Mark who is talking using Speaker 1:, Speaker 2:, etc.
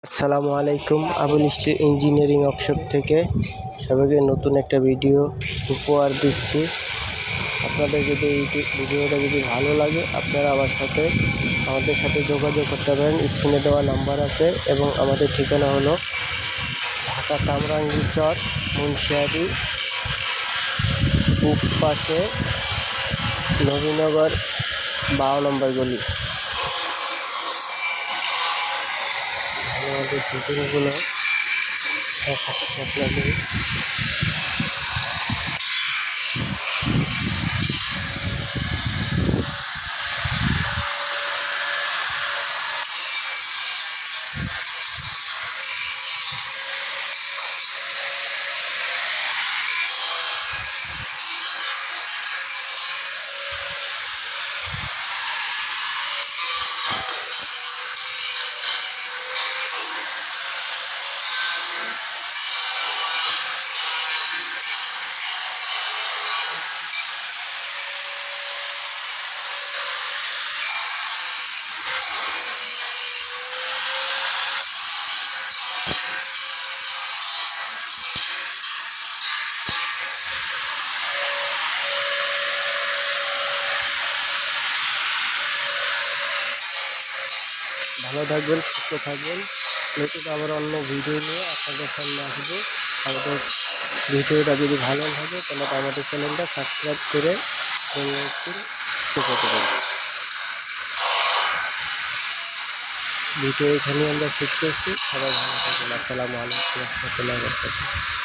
Speaker 1: আসসালামু আলাইকুম। Abul engineering workshop থেকে সবাইকে নতুন একটা ভিডিও উপহার দিচ্ছি। আপনাদের যদি এই ভিডিওটা যদি ভালো লাগে আপনারা আমাদের সাথে যোগাযোগ করতে পারেন। স্ক্রিনে দেওয়া নাম্বার আছে এবং আমাদের ঠিকানা হলো ঢাকা কামরাঙ্গীর চর, মুন্সিয়ারি পূব পাশে নবীনগর 12 নম্বর গলি। আমাদের ভিডিওগুলো দেখাচ্ছি আপনাদের। ভালো থাকবেন, সুস্থ থাকবেন। নতুন আবার অন্য ভিডিও নিয়ে আপনাদের সামনে আসবো। আমাদের ভিডিওটা যদি ভালো লাগে তাহলে আমাদের চ্যানেলটা সাবস্ক্রাইব করে করতে পারেন। ভিডিও এখানে আমরা শেষ করছি। সবাই ভালো থাকবেন। আসসালামু আলাইকুম ওয়া রাহমাতুল্লাহি ওয়া বারাকাতুহু।